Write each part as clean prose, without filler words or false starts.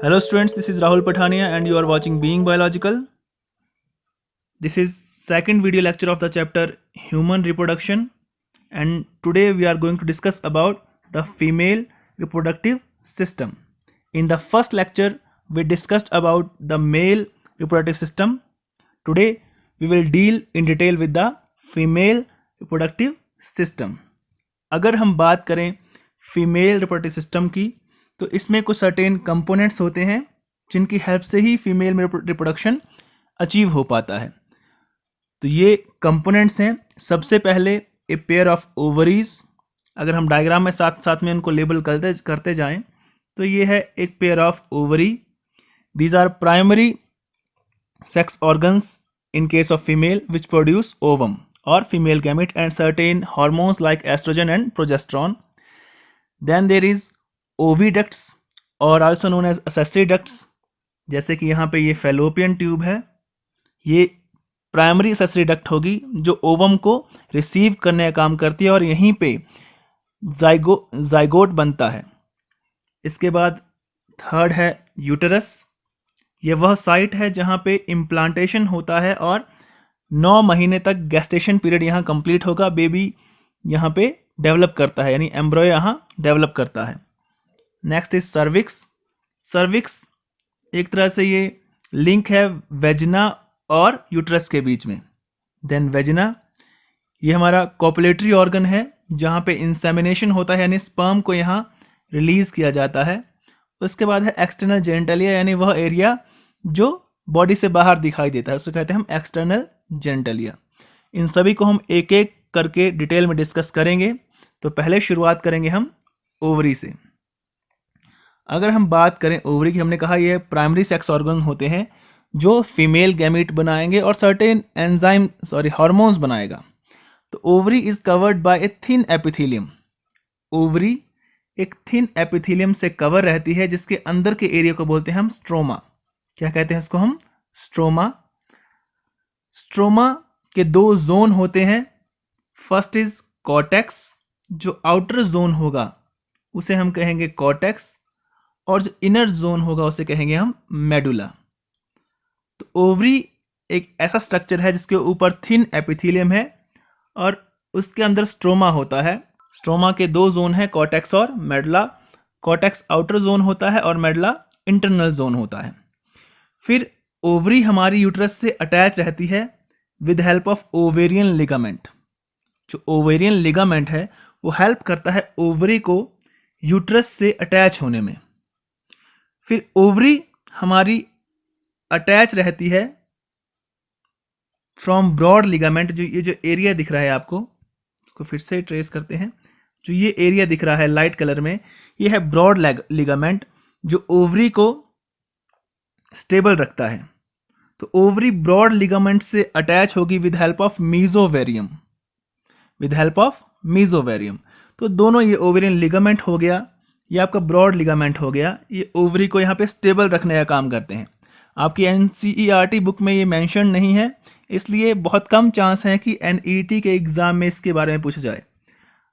Hello students, this is Rahul Pathania and you are watching Being Biological. This is second video lecture of the chapter Human Reproduction, and today we are going to discuss about the female reproductive system. In the first lecture we discussed about the male reproductive system. Today we will deal in detail with the female reproductive system. अगर हम बात करें female reproductive system की, तो इसमें कुछ certain components होते हैं जिनकी हेल्प से ही फीमेल में रिप्रोडक्शन अचीव हो पाता है. तो ये कंपोनेंट्स हैं. सबसे पहले ए पेयर ऑफ ओवरीज. अगर हम डायग्राम में साथ साथ में उनको लेबल करते जाएं तो ये है एक pair of ovary. These are primary sex organs in case of female which produce ovum or female gamete and certain hormones like estrogen and progesterone. Then there is oviducts or also known as accessory ducts. जैसे कि यहाँ पे ये fallopian tube है, ये primary accessory duct होगी जो ovum को रिसीव करने का काम करती है और यहीं पे जाइगोट बनता है. इसके बाद थर्ड है यूटरस. ये वह साइट है जहाँ पे इम्प्लांटेशन होता है और 9 महीने तक गेस्टेशन पीरियड यहाँ कंप्लीट होगा. बेबी यहाँ पे डेवलप करता है, यानी एम्ब्रॉय यहाँ डेवलप करता है. Next is cervix. सर्विक्स एक तरह से ये लिंक है वेजिना और यूट्रस के बीच में. देन वेजिना ये हमारा कॉपुलेटरी ऑर्गन है जहाँ पे इंसेमिनेशन होता है, यानी स्पर्म को यहाँ रिलीज किया जाता है. उसके बाद है एक्सटर्नल जेनिटलिया, यानी वह एरिया जो बॉडी से बाहर दिखाई देता है, उसको कहते हैं हम एक्सटर्नल जेनिटलिया. इन सभी को हम एक एक करके डिटेल में डिस्कस करेंगे. तो पहले शुरुआत करेंगे हम ओवरी से. अगर हम बात करें ओवरी की, हमने कहा ये प्राइमरी सेक्स ऑर्गन होते हैं जो फीमेल गैमीट बनाएंगे और सर्टेन हार्मोन्स बनाएगा. तो ovary is covered by a thin epithelium. Ovary एक थिन एपिथेलियम से कवर रहती है जिसके अंदर के एरिया को बोलते हैं हम स्ट्रोमा. क्या कहते हैं इसको हम? स्ट्रोमा. स्ट्रोमा के 2 जोन होते हैं. First is cortex. जो आउटर जोन होगा उसे हम कहेंगे कॉर्टेक्स और जो इनर जोन होगा उसे कहेंगे हम मेडुला. तो ओवरी एक ऐसा स्ट्रक्चर है जिसके ऊपर थिन एपिथेलियम है और उसके अंदर स्ट्रोमा होता है. स्ट्रोमा के 2 जोन है, कॉर्टेक्स और मेडुला. कॉर्टेक्स आउटर जोन होता है और मेडुला इंटरनल जोन होता है. फिर ओवरी हमारी यूट्रस से अटैच रहती है with help of ovarian ligament. जो ओवेरियन लिगामेंट है वो हेल्प करता है ओवरी को यूट्रस से अटैच होने में. फिर ओवरी हमारी अटैच रहती है फ्रॉम ब्रॉड लिगामेंट. ये जो एरिया दिख रहा है आपको, इसको फिर से ट्रेस करते हैं. जो ये एरिया दिख रहा है लाइट कलर में, ये है ब्रॉड लिगामेंट जो ओवरी को स्टेबल रखता है. तो ओवरी ब्रॉड लिगामेंट से अटैच होगी with help of मीजोवेरियम. With help of मीजोवेरियम. तो दोनों, ये ओवेरियन लिगामेंट हो गया, ये आपका ब्रॉड लिगामेंट हो गया, ये ओवरी को यहाँ पे स्टेबल रखने का काम करते हैं. आपकी NCERT बुक में ये मेंशन नहीं है, इसलिए बहुत कम चांस है कि NET के एग्जाम में इसके बारे में पूछा जाए.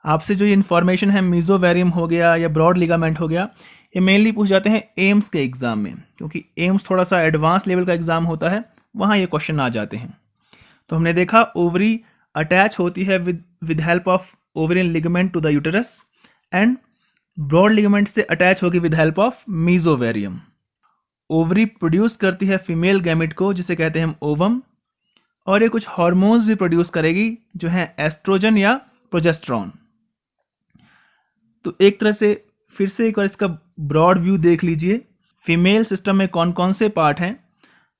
आपसे जो ये इन्फॉर्मेशन है, मीजोवेरियम हो गया या ब्रॉड लिगामेंट हो गया, ये मेनली पूछ जाते हैं एम्स के एग्जाम में, क्योंकि एम्स थोड़ा सा एडवांस लेवल का एग्जाम होता है, वहाँ ये क्वेश्चन आ जाते हैं. तो हमने देखा ओवरी अटैच होती है with help of ovarian ligament to the uterus and broad ligament से अटैच होगी with help of mesovarium. Ovary produce करती है फीमेल गैमेट को जिसे कहते हैं हम ओवम, और ये कुछ हार्मोन्स भी प्रोड्यूस करेगी जो हैं एस्ट्रोजन या प्रोजेस्टेरोन. तो एक तरह से फिर से एक बार इसका ब्रॉड व्यू देख लीजिए. फीमेल सिस्टम में कौन कौन से पार्ट हैं.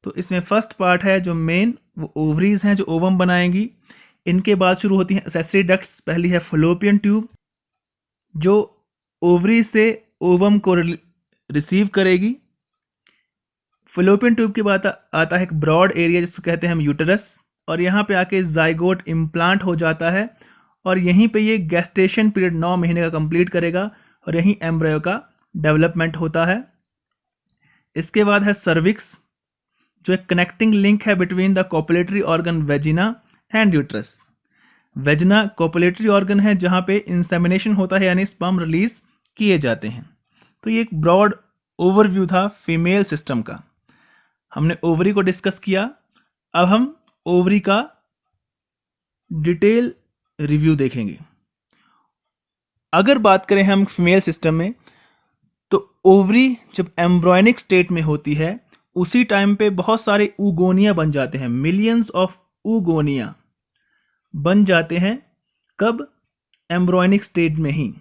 तो इसमें फर्स्ट पार्ट है जो मेन, वो ओवरीज हैं जो ओवम बनाएंगी. इनके बाद शुरू होती हैं एक्सेसरी डक्ट्स. पहली है फलोपियन ट्यूब जो ओवरी से ओवम को रिसीव करेगी. फलोपियन ट्यूब के बाद आता है एक ब्रॉड एरिया जिसको कहते हैं हम यूटरस, और यहाँ पे आके जाइगोट इम्प्लांट हो जाता है और यहीं पे ये गेस्टेशन पीरियड 9 महीने का कंप्लीट करेगा और यहीं एम्ब्रायो का डेवलपमेंट होता है. इसके बाद है सर्विक्स जो एक कनेक्टिंग लिंक है between the copulatory organ vagina and uterus. Vagina copulatory organ है जहाँ पे इंसेमिनेशन होता है, यानी स्पर्म रिलीज किए जाते हैं. तो ये एक ब्रॉड ओवरव्यू था फीमेल सिस्टम का। हमने ओवरी को डिस्कस किया, अब हम ओवरी का डिटेल रिव्यू देखेंगे। अगर बात करें हम फीमेल सिस्टम में, तो ओवरी जब एम्ब्रॉयनिक स्टेट में होती है उसी टाइम पे बहुत सारे ऊगोनिया बन जाते हैं, मिलियंस ऑफ ऊगोनिया बन जाते हैं। कब? एम्ब्रॉयनिक स्टेट में ही।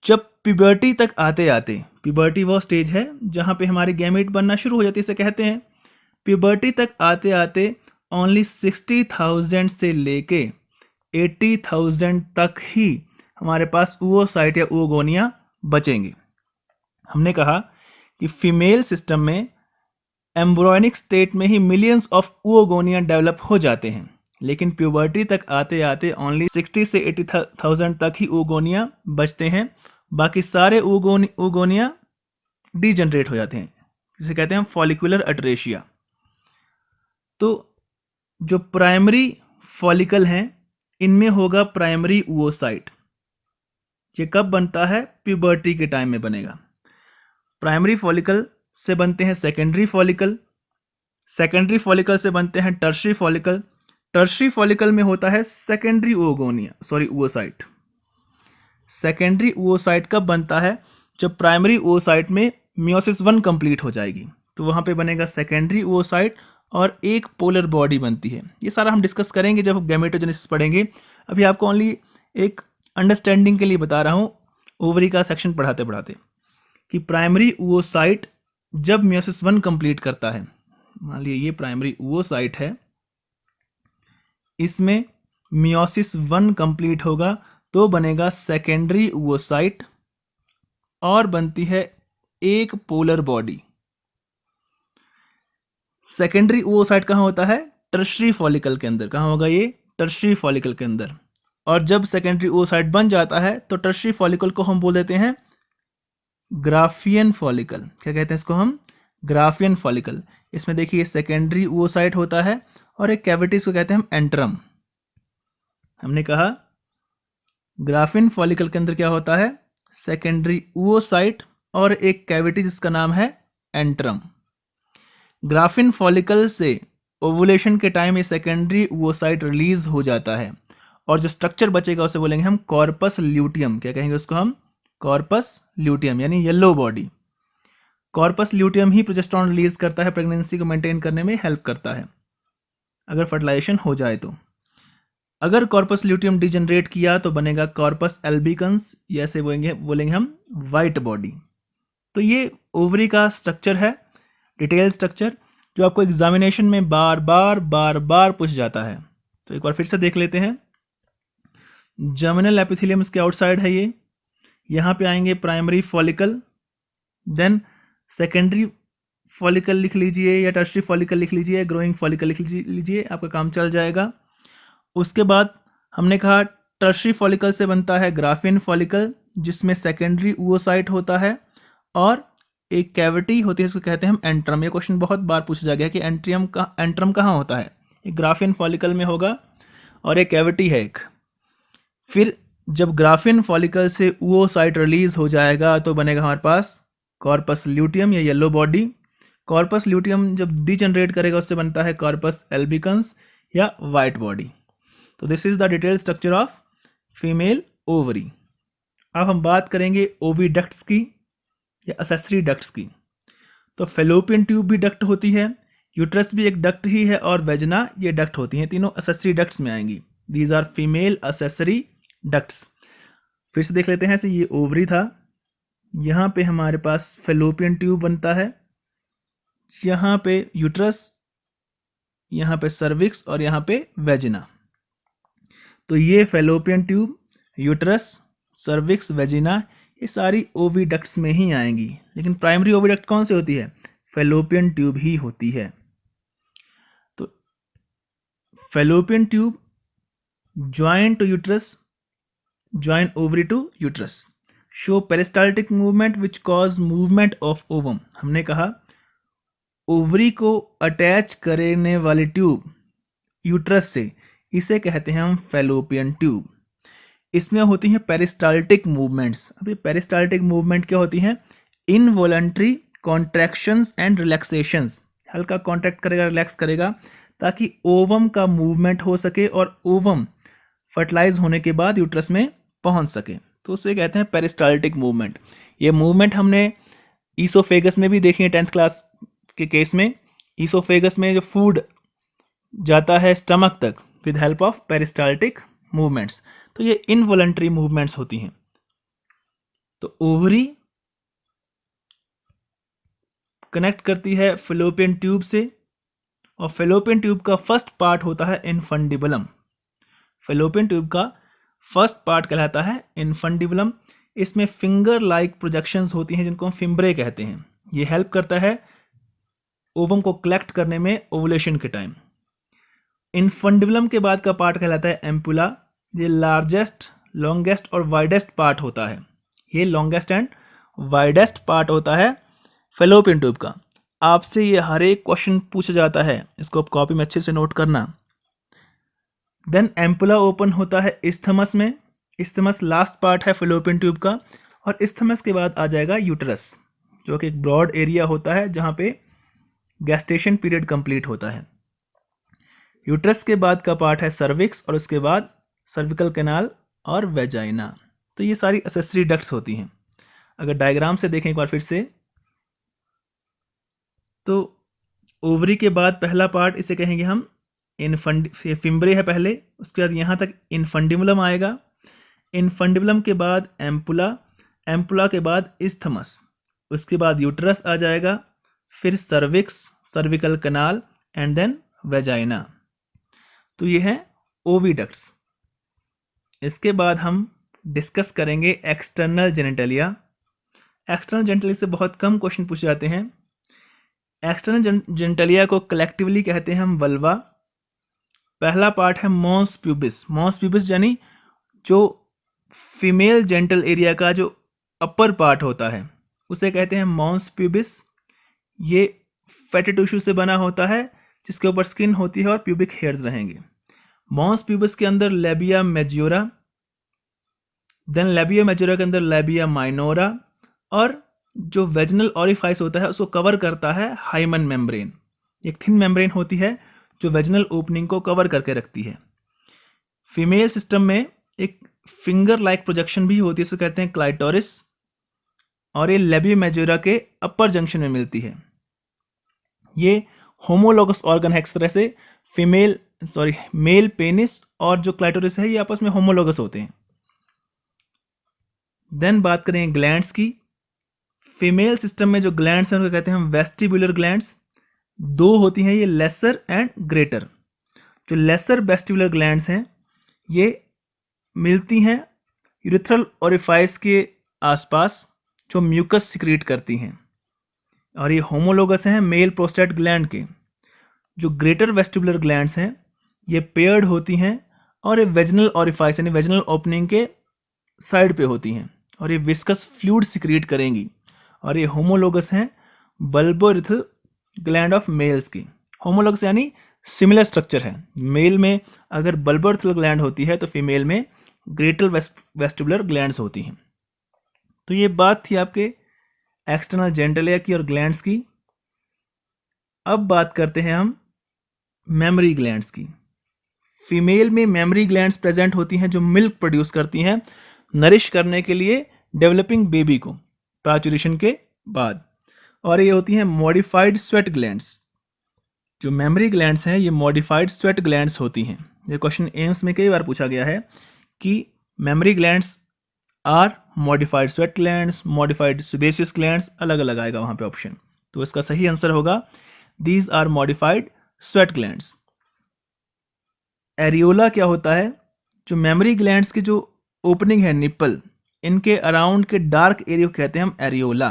जब प्यूबर्टी तक आते आते, प्यूबर्टी वो स्टेज है जहां पे हमारे गैमेट बनना शुरू हो जाती है, इसे कहते हैं। प्यूबर्टी तक आते आते ओनली 60,000 से लेके 80,000 तक ही हमारे पास oocyte या oogonia बचेंगे। हमने कहा कि फीमेल सिस्टम में एम्ब्रॉयनिक स्टेट में ही मिलियंस ऑफ oogonia डेवलप हो जाते हैं, लेकिन प्यूबर्टी तक आते आते ओनली 60 से 80,000 तक ही oogonia बचते हैं। बाकी सारे oogonia डीजनरेट हो जाते हैं, जिसे कहते हैं फॉलिकुलर अटरेशिया। तो जो प्राइमरी फॉलिकल हैं इनमें होगा प्राइमरी oocyte। ये कब बनता है? प्यूबर्टी के टाइम में बनेगा। प्राइमरी फॉलिकल से बनते हैं सेकेंडरी फॉलिकल, सेकेंडरी फॉलिकल से बनते हैं टर्शरी फॉलिकल, टर्शरी फॉलिकल में होता है सेकेंडरी oocyte। सेकेंडरी oocyte कब बनता है? जब प्राइमरी oocyte में मियोसिस 1 कंप्लीट हो जाएगी, तो वहां पे बनेगा सेकेंडरी oocyte और एक पोलर बॉडी बनती है। ये सारा हम डिस्कस करेंगे जब हम गैमेटोजेनेसिस पढ़ेंगे। अभी आपको ओनली एक अंडरस्टैंडिंग के लिए बता रहा हूँ ओवरी का सेक्शन पढ़ाते पढ़ाते, कि प्राइमरी oocyte जब मियोसिस 1 कंप्लीट करता है, मान लीजिए ये प्राइमरी oocyte है, इसमें मियोसिस 1 कंप्लीट होगा तो बनेगा सेकेंडरी oocyte और बनती है एक पोलर बॉडी। सेकेंडरी oocyte कहाँ होता है? टर्शरी फॉलिकल के अंदर। कहाँ होगा ये? टर्शरी फॉलिकल के अंदर। और जब सेकेंडरी oocyte बन जाता है तो टर्शरी फॉलिकल को हम बोल देते हैं ग्राफियन फॉलिकल। क्या कहते हैं इसको हम? Graafian follicle. इसमें देखिए सेकेंडरी oocyte होता है और एक कैविटी, इसको कहते हैं हम एंट्रम। हमने कहा ग्राफियन फॉलिकल के अंदर क्या होता है? सेकेंडरी oocyte और एक कैविटी जिसका नाम है एंट्रम। ग्राफिन फॉलिकल से ओवुलेशन के टाइम ये सेकेंडरी oocyte रिलीज हो जाता है और जो स्ट्रक्चर बचेगा उसे बोलेंगे हम कॉर्पस ल्यूटियम। क्या कहेंगे उसको हम? कॉर्पस ल्यूटियम, यानी येलो बॉडी। कॉर्पस ल्यूटियम ही प्रोजेस्टेरॉन रिलीज करता है, प्रेगनेंसी को मेंटेन करने में हेल्प करता है अगर फर्टिलाइजेशन हो जाए तो। अगर कॉर्पस ल्यूटियम डिजनरेट किया तो बनेगा कॉर्पस एल्बिकन्स, या ऐसे बोलेंगे हम वाइट बॉडी। तो ये ओवरी का स्ट्रक्चर है, डिटेल स्ट्रक्चर, जो आपको एग्जामिनेशन में बार बार पूछ जाता है। तो एक बार फिर से देख लेते हैं। जर्मिनल एपिथेलियम इसके आउटसाइड है ये। यहाँ पे आएंगे primary follicle, then secondary follicle लिख लीजिए या टर्शरी फॉलिकल लिख लीजिए, ग्रोइंग फॉलिकल लिख लीजिए, आपका काम चल जाएगा। उसके बाद हमने कहा टर्शरी फॉलिकल से बनता है ग्राफिन फॉलिकल, जिसमें सेकेंडरी oocyte होता है और एक कैविटी होती है, इसको कहते हैं हम एंट्रम। ये क्वेश्चन बहुत बार पूछा गया कि एंट्रम कहाँ होता है? एक ग्राफिन फॉलिकल में होगा और एक कैविटी है एक। फिर जब ग्राफिन फॉलिकल से oocyte रिलीज हो जाएगा तो बनेगा हमारे पास कॉर्पस ल्यूटियम या येलो बॉडी। कॉर्पस ल्यूटियम जब डिजनरेट करेगा उससे बनता है कॉर्पस एल्बिकन्स या वाइट बॉडी। तो this is the detail structure of female ovary. अब हम बात करेंगे ओविडक्ट्स की या असेसरी डक्ट्स की। तो फेलोपियन ट्यूब भी डक्ट होती है, यूट्रस भी एक डक्ट ही है और वेजना ये डक्ट होती हैं, तीनों असेसरी डक्ट्स में आएंगी। These are female accessory ducts. फिर से देख लेते हैं। ये ओवरी था, यहाँ पे हमारे पास फेलोपियन ट्यूब बनता है, यहाँ पे यूट्रस, यहाँ पे सर्विक्स और यहाँ पे वेजिना। तो ये fallopian tube, uterus, cervix, vagina, ये सारी ओविडक्ट्स में ही आएंगी। लेकिन प्राइमरी ओविडक्ट कौन सी होती है? फेलोपियन ट्यूब ही होती है। तो fallopian tube join to uterus, join ovary to uterus, show peristaltic movement which cause movement of ovum. हमने कहा ओवरी को अटैच करने वाली ट्यूब यूट्रस से, इसे कहते हैं हम फेलोपियन ट्यूब। इसमें होती हैं पेरिस्टाल्टिक मूवमेंट्स। अभी पेरिस्टाल्टिक मूवमेंट क्या होती हैं? इनवॉलंटरी कॉन्ट्रैक्शंस एंड रिलैक्सेशंस, हल्का कॉन्ट्रैक्ट करेगा, रिलैक्स करेगा, ताकि ओवम का मूवमेंट हो सके और ओवम फर्टिलाइज होने के बाद यूट्रस में पहुंच सके। तो उसे कहते हैं पेरिस्टाल्टिक मूवमेंट। ये मूवमेंट हमने ईसोफेगस में भी देखी है 10th क्लास के केस में। ईसोफेगस में जो फूड जाता है स्टमक तक with help of peristaltic movements, तो ये इनवॉलंटरी मूवमेंट्स होती हैं। तो ओवरी कनेक्ट करती है फेलोपियन ट्यूब से, और फेलोपियन ट्यूब का फर्स्ट पार्ट होता है इनफंडिबुलम। फेलोपियन ट्यूब का फर्स्ट पार्ट कहलाता है इनफंडिबुलम। इसमें फिंगर लाइक प्रोजेक्शंस होती हैं जिनको हम फिम्ब्रे कहते हैं। ये हेल्प करता है ओवम को कलेक्ट करने में ओवुलेशन के टाइम। इनफंडिबुलम के बाद का पार्ट कहलाता है एम्पुला। ये लार्जेस्ट, लॉन्गेस्ट और वाइडेस्ट पार्ट होता है। ये लॉन्गेस्ट एंड वाइडेस्ट पार्ट होता है फेलोपियन ट्यूब का। आपसे ये हर एक क्वेश्चन पूछा जाता है, इसको आप कॉपी में अच्छे से नोट करना। देन एम्पुला ओपन होता है इस्थमस में। इस्थमस लास्ट पार्ट है फेलोपियन ट्यूब का, और इस्थमस के बाद आ जाएगा यूट्रस, जो कि एक ब्रॉड एरिया होता है जहाँ पे गैस्टेशन पीरियड कंप्लीट होता है। यूट्रस के बाद का पार्ट है सर्विक्स, और उसके बाद सर्विकल कैनाल और वेजाइना। तो ये सारी एसेसरी डक्ट्स होती हैं। अगर डायग्राम से देखें एक बार फिर से, तो ओवरी के बाद पहला पार्ट इसे कहेंगे हम फिम्ब्रे है पहले, उसके बाद यहाँ तक इनफंडिबुलम आएगा। इनफंडिबुलम के बाद एम्पुला, एम्पुला के बाद इस्थमस, उसके बाद यूट्रस आ जाएगा, फिर cervix, cervical canal and then vagina. तो ये है ओविडक्ट्स। इसके बाद हम डिस्कस करेंगे एक्सटर्नल जेनिटलिया। एक्सटर्नल जेनिटलिया से बहुत कम क्वेश्चन पूछे जाते हैं। एक्सटर्नल जेनिटलिया को कलेक्टिवली कहते हैं हम वल्वा। पहला पार्ट है मॉन्स प्यूबिस। मॉन्स प्यूबिस यानी जो फीमेल जेनिटल एरिया का जो अपर पार्ट होता है उसे कहते हैं मॉन्स प्यूबिस। ये फैटी टिश्यू से बना होता है जिसके ऊपर स्किन होती है और प्यूबिक हेयर्स रहेंगे। मॉन्स प्यूबिस के अंदर labia majora, then labia majora के अंदर लेबिया माइनोरा, और जो वेजिनल ऑरिफाइस होता है उसको कवर करता है हाइमन मेम्ब्रेन। एक थिन मेम्ब्रेन होती है जो वेजिनल ओपनिंग को कवर करके रखती है। फीमेल सिस्टम में एक फिंगर लाइक प्रोजेक्शन भी होती है, इसे कहते हैं क्लाइटोरिस, और ये लेबिया मेजोरा के अपर जंक्शन में मिलती है। ये होमोलोगस ऑर्गन है, एक तरह से मेल पेनिस और जो क्लाइटोरिस है ये आपस में होमोलोगस होते हैं। देन बात करें ग्लैंड्स की। फीमेल सिस्टम में जो ग्लैंड्स हैं उनको कहते हैं हम वेस्टिबुलर ग्लैंड्स। दो होती हैं ये, लेसर एंड ग्रेटर। जो लेसर वेस्टिबुलर ग्लैंड्स हैं ये मिलती हैं यूरिथ्रल ओरिफाइस के आसपास, जो म्यूकस सिक्रीट करती हैं, और ये होमोलोगस हैं मेल प्रोस्टेट ग्लैंड के। जो ग्रेटर वेस्टिबुलर ग्लैंड्स हैं ये पेयर्ड होती हैं और ये वेजिनल ओरिफाइस यानी वेजिनल ओपनिंग के साइड पे होती हैं, और ये विस्कस फ्लूइड सिक्रीट करेंगी, और ये होमोलोगस हैं बल्बोरिथल ग्लैंड ऑफ मेल्स की। होमोलोगस यानी सिमिलर स्ट्रक्चर है। मेल में अगर बल्बोरिथल ग्लैंड होती है तो फीमेल में ग्रेटर वेस्टिबुलर ग्लैंड्स होती हैं। तो ये बात थी आपके एक्सटर्नल जेनिटलिया की और ग्लैंड्स की। अब बात करते हैं हम मेमरी ग्लैंड्स की। फीमेल में मेमरी ग्लैंड्स प्रेजेंट होती हैं जो मिल्क प्रोड्यूस करती हैं नरिश करने के लिए डेवलपिंग बेबी को पार्चुरेशन के बाद, और ये होती हैं मॉडिफाइड स्वेट ग्लैंड्स। जो मेमरी ग्लैंड्स हैं ये मॉडिफाइड स्वेट ग्लैंड्स होती हैं। ये क्वेश्चन एम्स में कई बार पूछा गया है कि mammary glands are modified sweat glands, modified sebaceous glands, अलग अलग आएगा वहाँ पे ऑप्शन। तो इसका सही आंसर होगा these are modified sweat glands. Areola क्या होता है? जो मेमरी ग्लैंड्स की जो ओपनिंग है निप्पल, इनके अराउंड के डार्क एरिया को कहते हैं हम एरियोला।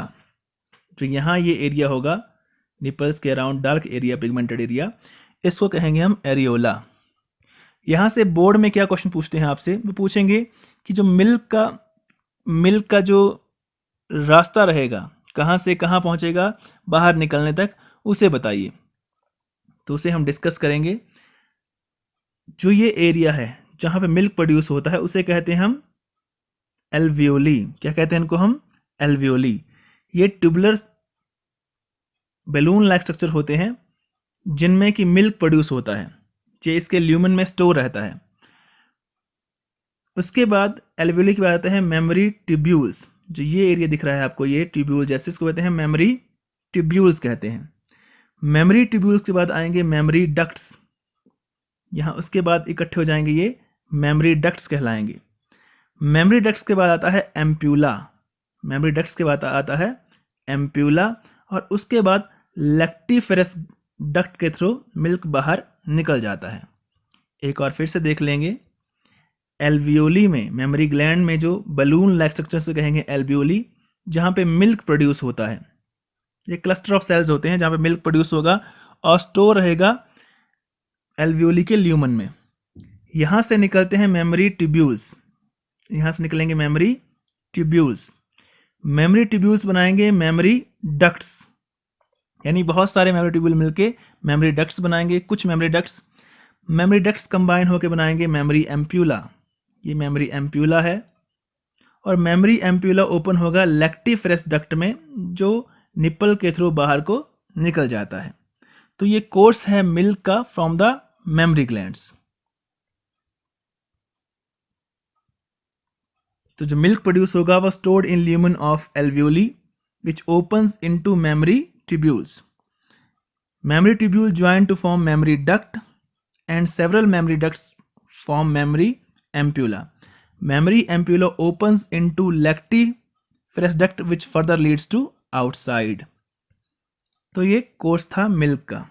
जो यहाँ ये एरिया होगा निपल्स के around dark area, pigmented area, इसको कहेंगे हम एरियोला। यहाँ से बोर्ड में क्या क्वेश्चन पूछते हैं आपसे, वो पूछेंगे कि जो मिल्क का जो रास्ता रहेगा कहाँ से कहाँ पहुँचेगा बाहर निकलने तक, उसे बताइए। तो उसे हम डिस्कस करेंगे। जो ये एरिया है जहाँ पे मिल्क प्रोड्यूस होता है उसे कहते हैं हम एल्वियोली। क्या कहते हैं इनको हम? एल्वियोली। ये ट्यूबुलर बैलून लाइक स्ट्रक्चर होते हैं जिनमें कि मिल्क प्रोड्यूस होता है, जो इसके ल्यूमन में स्टोर रहता है। उसके बाद एल्वियोली की बात आते हैं मेमोरी ट्यूब्यूल्स। जो ये एरिया दिख रहा है आपको, ये ट्यूब्यूल जैसे, इसको कहते हैं मेमोरी ट्यूब्यूल्स कहते हैं। मेमोरी ट्यूब्यूल्स के बाद आएंगे मेमोरी डक्ट्स। यहाँ उसके बाद इकट्ठे हो जाएंगे, ये मेमोरी डक्ट्स कहलाएंगे। मेमोरी डक्ट्स के बाद आता है एम्प्यूला। मेमोरी डक्ट्स के बाद आता है एम्प्यूला, और उसके बाद लैक्टिफेरस डक्ट के थ्रू मिल्क बाहर निकल जाता है। एक और फिर से देख लेंगे, एल्वियोली में, मेमोरी ग्लैंड में जो बलून लाइक स्ट्रक्चर से कहेंगे एल्वियोली, जहाँ पे मिल्क प्रोड्यूस होता है। ये क्लस्टर ऑफ सेल्स होते हैं जहाँ पे मिल्क प्रोड्यूस होगा और स्टोर रहेगा एल्वियोली के ल्यूमन में। यहाँ से निकलते हैं मेमोरी ट्यूब्यूल्स। यहाँ से निकलेंगे मेमोरी ट्यूब्यूल्स। मेमोरी ट्यूब्यूल्स बनाएंगे मेमोरी डक्ट्स, यानी बहुत सारे मेमोरी ट्यूब्यूल मिलके मेमोरी डक्ट्स बनाएंगे। कुछ मेमोरी डक्ट्स कंबाइन होकर बनाएंगे मेमोरी एम्प्यूला। ये मेमोरी एम्प्यूला है, और मेमोरी एम्प्यूला ओपन होगा लैक्टिफेरस डक्ट में, जो निप्पल के थ्रू बाहर को निकल जाता है। तो ये कोर्स है मिल्क का फ्रॉम द मेमोरी ग्लैंड्स। तो जो मिल्क प्रोड्यूस होगा वो stored in lumen of alveoli which opens into mammary tubules. Memory tubule join to form memory duct, and several memory ducts form memory ampulla. Memory ampulla opens into lactiferous duct which further leads to outside. तो ये course था milk का।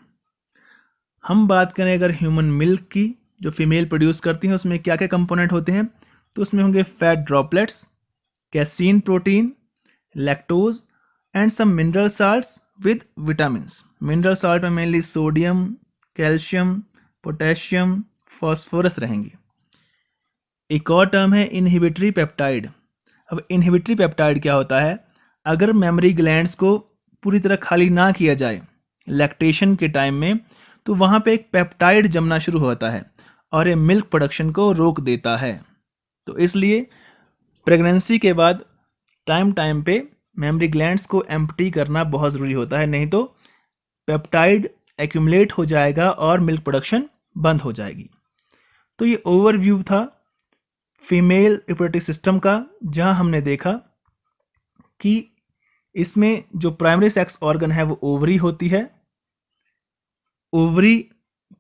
हम बात करें अगर human milk की, जो फीमेल प्रोड्यूस करती हैं, उसमें क्या क्या कंपोनेंट होते हैं, तो उसमें होंगे fat droplets, casein protein, lactose and some mineral salts with vitamins. Mineral salt में mainly sodium, calcium, potassium, phosphorus रहेंगे। एक और टर्म है इनहिबिटरी पेप्टाइड। अब इनहिबिटरी पेप्टाइड क्या होता है? अगर मेमोरी ग्लैंड्स को पूरी तरह खाली ना किया जाए लैक्टेशन के टाइम में, तो वहाँ पे एक पेप्टाइड जमना शुरू होता है और ये मिल्क प्रोडक्शन को रोक देता है। तो इसलिए प्रेगनेंसी के बाद टाइम पे मेमोरी ग्लैंड्स को एम्प्टी करना बहुत ज़रूरी होता है, नहीं तो पेप्टाइड एक्यूमुलेट हो जाएगा और मिल्क प्रोडक्शन बंद हो जाएगी। तो ये ओवरव्यू था फीमेल रिप्रोडक्टिव सिस्टम का, जहां हमने देखा कि इसमें जो प्राइमरी सेक्स ऑर्गन है वो ओवरी होती है। ओवरी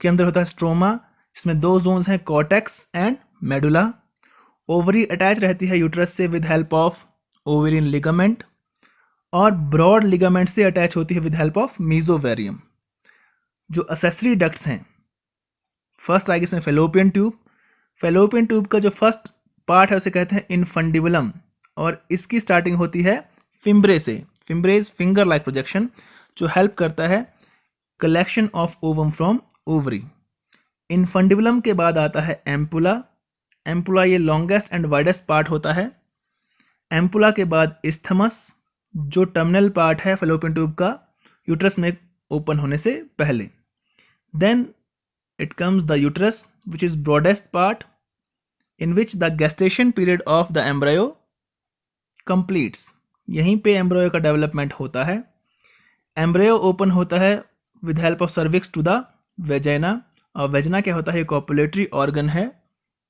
के अंदर होता है स्ट्रोमा, इसमें दो जोन्स हैं, cortex and medulla. Ovary attach रहती है यूट्रस से with help of ovarian ligament, और ब्रॉड लिगामेंट से अटैच होती है विद हेल्प ऑफ मीजोवेरियम। जो असेसरी डक्ट्स हैं, फर्स्ट आएगी इसमें फेलोपियन ट्यूब। फेलोपियन ट्यूब का जो फर्स्ट पार्ट है उसे कहते हैं इनफंडिबुलम, और इसकी स्टार्टिंग होती है फिम्ब्रे से। फिम्ब्रेज फिंगर लाइक प्रोजेक्शन, जो हेल्प करता है collection of ovum from ovary. Infundibulum के बाद आता है एम्पुला। एम्पुला ये लॉन्गेस्ट एंड वाइडेस्ट पार्ट होता है। एम्पुला के बाद इस्थमस, जो टर्मिनल पार्ट है फेलोपियन ट्यूब का यूट्रस में ओपन होने से पहले। Then it comes the uterus which is broadest part in which the gestation period of the embryo completes. यहीं पे एम्ब्रायो का डेवलपमेंट होता है। एम्ब्रायो ओपन होता है with help of cervix to the vagina, और वेजाइना क्या होता है? एक ऑपुलेटरी ऑर्गन है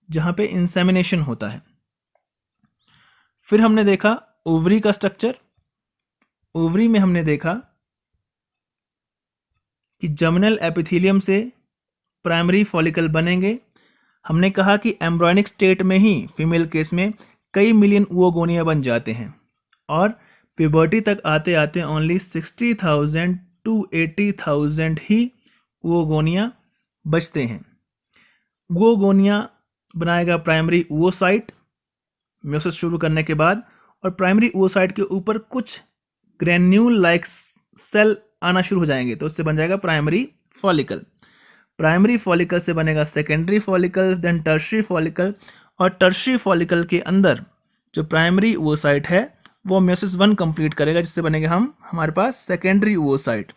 जहां पे इंसेमिनेशन होता है। फिर हमने देखा ओवरी का स्ट्रक्चर। ओवरी में हमने देखा कि जर्मिनल एपिथेलियम से प्राइमरी फॉलिकल बनेंगे। हमने कहा कि एम्ब्रायनिक स्टेट में ही फीमेल केस में कई मिलियन ओवोगोनिया बन जाते हैं, और प्यूबर्टी तक आते आते ओनली 60,000 to 80,000 ही ओवोगोनिया बचते हैं। ओवोगोनिया बनाएगा प्राइमरी ओवोसाइट म्योसिस शुरू करने के बाद, और प्राइमरी ओवोसाइट के ऊपर कुछ ग्रेन्यूल लाइक सेल आना शुरू हो जाएंगे, तो उससे बन जाएगा प्राइमरी फॉलिकल। प्राइमरी फॉलिकल से बनेगा secondary follicle, then tertiary follicle, और टर्शरी फॉलिकल के अंदर जो प्राइमरी ओवोसाइट है वो म्योसिस 1 कंप्लीट करेगा, जिससे बनेगा हमारे पास सेकेंडरी ओवोसाइट,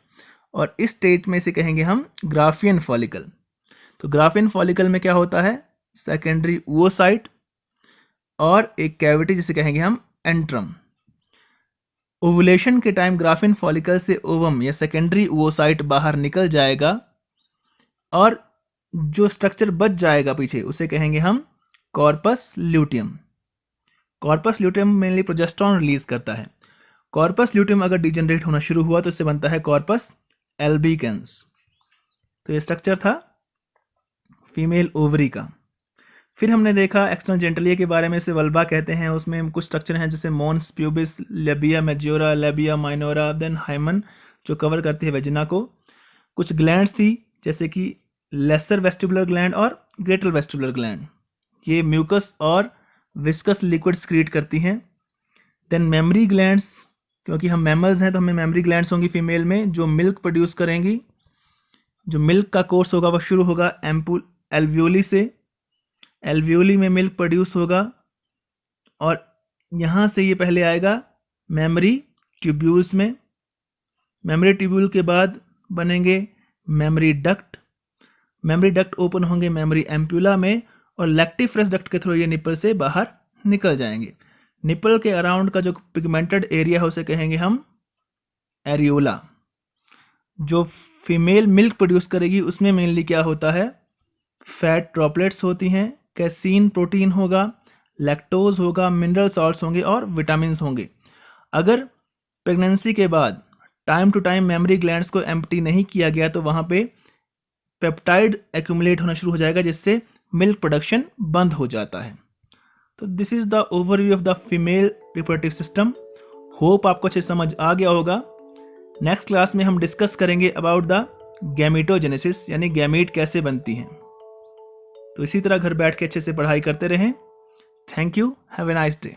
और इस स्टेज में इसे कहेंगे हम ग्राफियन फॉलिकल। तो ग्राफियन फॉलिकल में क्या होता है? सेकेंडरी ओवोसाइट और एक कैविटी जिसे कहेंगे हम एंट्रम। ओवुलेशन के टाइम ग्राफिन फॉलिकल से ओवम या सेकेंडरी ओवोसाइट बाहर निकल जाएगा और जो स्ट्रक्चर बच जाएगा पीछे उसे कहेंगे हम corpus luteum. Corpus luteum mainly progesterone release करता है। कॉर्पस ल्यूटियम अगर डिजेनरेट होना शुरू हुआ तो इससे बनता है कॉर्पस एल्बिकेंस। तो ये स्ट्रक्चर था फीमेल ओवरी का। फिर हमने देखा एक्सटर्नल जेनिटलिया के बारे में, इसे वल्वा कहते हैं। उसमें कुछ स्ट्रक्चर हैं जैसे mons pubis, labia majora, labia minora, then hymen जो कवर करती है वेजिना को। कुछ ग्लैंड्स थी जैसे कि लेसर वेस्टिबुलर ग्लैंड और ग्रेटर वेस्टिबुलर ग्लैंड, ये म्यूकस और विस्कस लिक्विड स्क्रीट करती हैं। देन मेमरी ग्लैंड्स, क्योंकि हम मैमल्स हैं तो हमें मेमरी ग्लैंड्स होंगी फीमेल में जो मिल्क प्रोड्यूस करेंगी। जो मिल्क का कोर्स होगा वह शुरू होगा एल्वियोली से, एल्वियोली में मिल्क प्रोड्यूस होगा और यहाँ से ये पहले आएगा मेमरी ट्यूब्यूल्स में। मेमरी ट्यूब्यूल के बाद बनेंगे mammary duct. Mammary duct open होंगे मेमरी एम्प्यूला में और लैक्टिफ्रस डक्ट के थ्रू ये निपल से बाहर निकल जाएंगे। निपल के अराउंड का जो पिगमेंटेड एरिया है उसे कहेंगे हम एरियोला। जो फीमेल मिल्क प्रोड्यूस करेगी उसमें मेनली क्या होता है, फैट ड्रॉपलेट्स होती हैं, कैसीन प्रोटीन होगा, लैक्टोज होगा, मिनरल सॉल्ट्स होंगे और विटामिन्स होंगे। अगर प्रेगनेंसी के बाद time to time mammary glands को एम्प्टी नहीं किया गया तो वहाँ पे पेप्टाइड एक्यूमुलेट होना शुरू हो जाएगा जिससे मिल्क प्रोडक्शन बंद हो जाता है। तो this is the overview of the female reproductive system. Hope आपको अच्छे समझ आ गया होगा। नेक्स्ट क्लास में हम डिस्कस करेंगे अबाउट द गैमेटोजेनेसिस, यानी गैमीट कैसे बनती हैं। तो इसी तरह घर बैठ के अच्छे से पढ़ाई करते रहें। Thank you, have a nice day.